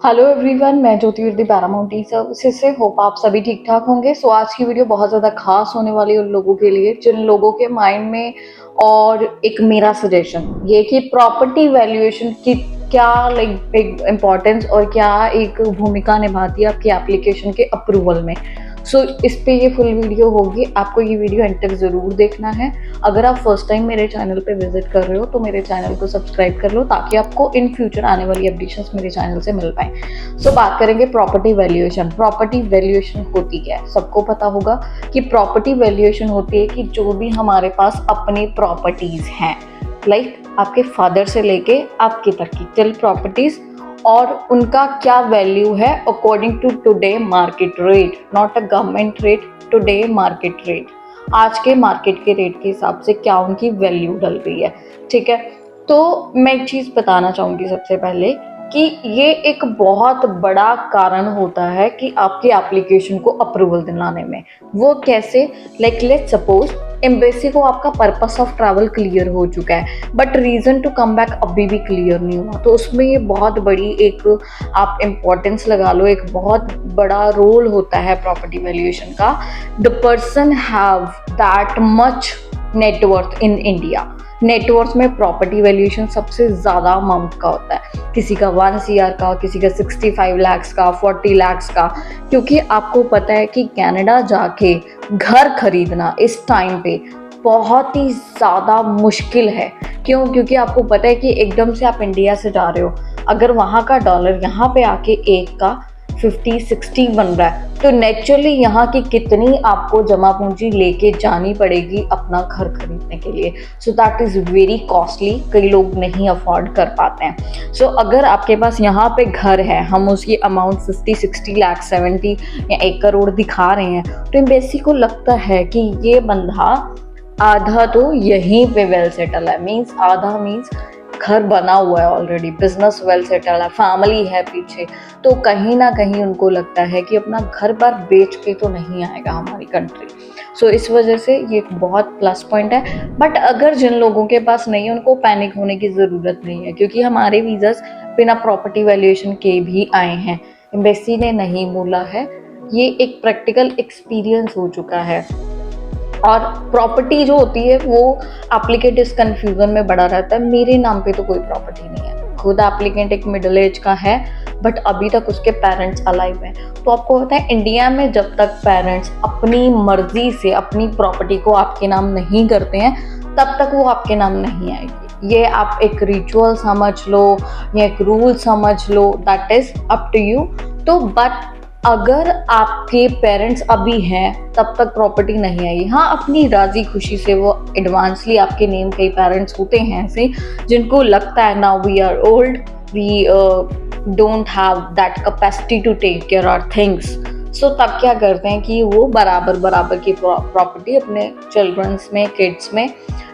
Hello everyone, मैं ज्योति with Paramount services से hope आप सभी ठीक ठाक होंगे। सो आज की वीडियो बहुत ज़्यादा खास होने वाली है उन लोगों के लिए जिन लोगों के माइंड में और एक मेरा सजेशन ये कि प्रॉपर्टी वैल्यूएशन की क्या एक इम्पोर्टेंस और क्या एक भूमिका निभाती है आपकी एप्लीकेशन के अप्रूवल में। सो इस पे ये फुल वीडियो होगी, आपको ये वीडियो एंड तक ज़रूर देखना है। अगर आप फर्स्ट टाइम मेरे चैनल पे विजिट कर रहे हो तो मेरे चैनल को सब्सक्राइब कर लो ताकि आपको इन फ्यूचर आने वाली अपडेशंस मेरे चैनल से मिल पाए। सो बात करेंगे प्रॉपर्टी वैल्यूएशन। प्रॉपर्टी वैल्यूएशन होती क्या है, सबको पता होगा कि प्रॉपर्टी वैल्यूएशन होती है कि जो भी हमारे पास अपनी प्रॉपर्टीज हैं, लाइक आपके फादर से लेके आपकी तक की टिल प्रॉपर्टीज, और उनका क्या वैल्यू है according to today market rate, not a government rate, today market rate. आज के मार्केट के रेट के हिसाब से क्या उनकी वैल्यू डल रही है। ठीक है, तो मैं एक चीज़ बताना चाहूँगी सबसे पहले कि ये एक बहुत बड़ा कारण होता है कि आपकी एप्लीकेशन को अप्रूवल दिलाने में। वो कैसे, लाइक लेट्स सपोज एम्बेसी को आपका पर्पस ऑफ ट्रैवल क्लियर हो चुका है but reason to come back अभी भी क्लियर नहीं हुआ, तो उसमें ये बहुत बड़ी एक आप इम्पोर्टेंस लगा लो, एक बहुत बड़ा रोल होता है प्रॉपर्टी वैल्यूएशन का। The person have that much net worth in India. Net worth में प्रॉपर्टी वैल्यूएशन सबसे ज़्यादा अमाउंट का होता है, किसी का 1 CR का, किसी का 65 lakhs का, 40 lakhs का। क्योंकि आपको पता है कि कनाडा जाके घर खरीदना इस टाइम पे बहुत ही ज़्यादा मुश्किल है। क्यों? क्योंकि आपको पता है कि एकदम से आप इंडिया से जा रहे हो, अगर वहाँ का डॉलर यहाँ पे आके एक का 50-60 बन रहा है तो नेचुरली यहाँ की कितनी आपको जमा पूंजी लेके जानी पड़ेगी अपना घर खरीदने के लिए। So that is very costly, कई लोग नहीं अफोर्ड कर पाते हैं। सो अगर आपके पास यहाँ पे घर है, हम उसकी अमाउंट 50-60 लाख 70 या 1 करोड़ दिखा रहे हैं, तो एम्बेसी को लगता है कि ये बंदा आधा तो यहीं पे वेल सेटल है, मीन्स आधा मीन्स घर बना हुआ है ऑलरेडी, बिजनेस वेल सेटल है, फैमिली है पीछे, तो कहीं ना कहीं उनको लगता है कि अपना घर बार बेच के तो नहीं आएगा हमारी कंट्री। सो इस वजह से ये एक बहुत प्लस पॉइंट है। बट अगर जिन लोगों के पास नहीं है उनको पैनिक होने की ज़रूरत नहीं है, क्योंकि हमारे वीज़ास बिना प्रॉपर्टी वैल्यूएशन के भी आए हैं, एम्बेसी ने नहीं बोला है, ये एक प्रैक्टिकल एक्सपीरियंस हो चुका है। और प्रॉपर्टी जो होती है वो एप्लीकेंट इस कन्फ्यूज़न में बड़ा रहता है, मेरे नाम पे तो कोई प्रॉपर्टी नहीं है। खुद एप्लीकेंट एक मिडिल एज का है बट अभी तक उसके पेरेंट्स अलाइव हैं। तो आपको पता है इंडिया में जब तक पेरेंट्स अपनी मर्जी से अपनी प्रॉपर्टी को आपके नाम नहीं करते हैं तब तक वो आपके नाम नहीं आएगी। ये आप एक रिचुअल समझ लो या एक रूल समझ लो, that is up to you. तो बट अगर आपके पेरेंट्स अभी हैं तब तक प्रॉपर्टी नहीं आई। हाँ, अपनी राजी खुशी से वो एडवांसली आपके नेम कई पेरेंट्स होते हैं ऐसे जिनको लगता है now we are old, we don't have that capacity to take care our things. So तब क्या करते हैं कि वो बराबर बराबर की प्रॉपर्टी अपने चिल्ड्रंस में, किड्स में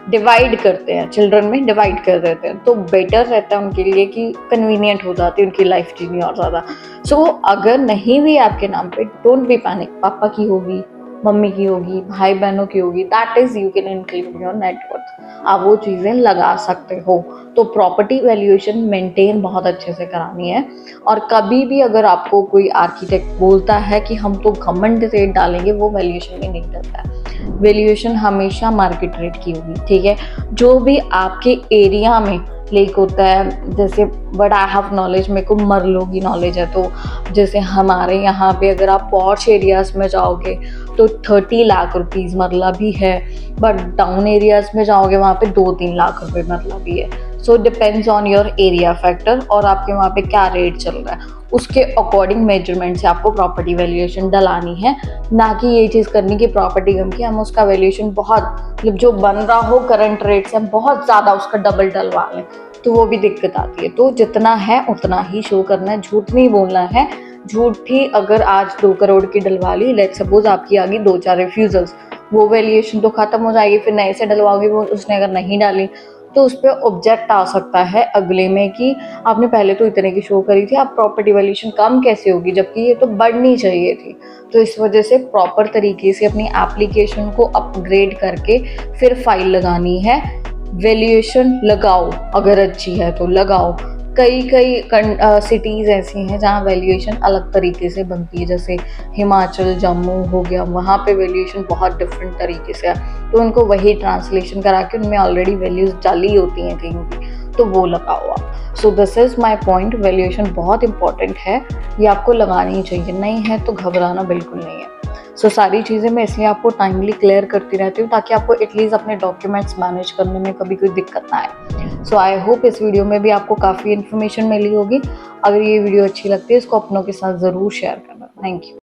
डिवाइड करते हैं, चिल्ड्रन में डिवाइड कर देते हैं। तो बेटर रहता है उनके लिए कि कन्वीनियंट हो जाती है उनकी लाइफ जीनी और ज़्यादा। सो अगर नहीं भी आपके नाम पे, डोंट बी पैनिक, पापा की होगी, मम्मी की होगी, भाई बहनों की होगी, that is you can include your net worth, आप वो चीज़ें लगा सकते हो। तो प्रॉपर्टी वैल्यूएशन मेंटेन बहुत अच्छे से करानी है। और कभी भी अगर आपको कोई आर्किटेक्ट बोलता है कि हम तो घमंड रेट डालेंगे, वो वैल्यूएशन में नहीं डलता है। वैल्यूएशन हमेशा मार्केट रेट की होगी, ठीक है। जो भी आपके एरिया में लेक होता है, जैसे बट आई हैव नॉलेज, मेरे को मरलों की नॉलेज है, तो जैसे हमारे यहाँ पे अगर आप पॉश एरियाज़ में जाओगे तो 30 लाख रुपीज़ मरला भी है, बट डाउन एरियाज़ में जाओगे वहाँ पे 2-3 लाख रुपए मरला भी है। So depends on your area factor और आपके वहाँ पे क्या रेट चल रहा है, उसके अकॉर्डिंग मेजरमेंट से आपको प्रॉपर्टी वैल्यूएशन डलानी है। ना कि ये चीज़ करनी कि प्रॉपर्टी कम की हम उसका वैल्यूएशन बहुत, मतलब जो बन रहा हो करंट रेट से बहुत ज़्यादा उसका डबल डलवा लें तो वो भी दिक्कत आती है। तो जितना है उतना ही शो करना है, झूठ नहीं बोलना है। झूठी अगर आज 2 करोड़ की डलवा ली, लेट सपोज आपकी आ गई 2-4 रिफ्यूजल्स, वो वैल्यूएशन तो ख़त्म हो जाएगी, फिर नए से डलवाओगे, वो उसने अगर नहीं डाली तो उस पर ऑब्जेक्ट आ सकता है अगले में कि आपने पहले तो इतने की शो करी थी, आप प्रॉपर्टी वैल्यूएशन कम कैसे होगी जबकि ये तो बढ़नी चाहिए थी। तो इस वजह से प्रॉपर तरीके से अपनी एप्लीकेशन को अपग्रेड करके फिर फाइल लगानी है। वैल्यूएशन लगाओ, अगर अच्छी है तो लगाओ, कई सिटीज़ ऐसी हैं जहाँ वैल्यूएशन अलग तरीके से बनती है, जैसे हिमाचल, जम्मू हो गया, वहाँ पे वैल्यूएशन बहुत डिफरेंट तरीके से है, तो उनको वही ट्रांसलेशन करा के उनमें ऑलरेडी वैल्यूज़ डाली होती हैं कहीं भी, तो वो लगाओ आप। So this is my point, valuation बहुत इंपॉर्टेंट है, ये आपको लगानी ही चाहिए, नहीं है तो घबराना बिल्कुल नहीं है। सो सारी चीज़ें मैं इसलिए आपको टाइमली क्लियर करती रहती हूँ ताकि आपको एटलीस्ट अपने डॉक्यूमेंट्स मैनेज करने में कभी कोई दिक्कत ना आए। सो आई होप इस वीडियो में भी आपको काफ़ी इन्फॉर्मेशन मिली होगी। अगर ये वीडियो अच्छी लगती है इसको अपनों के साथ ज़रूर शेयर करना। Thank you.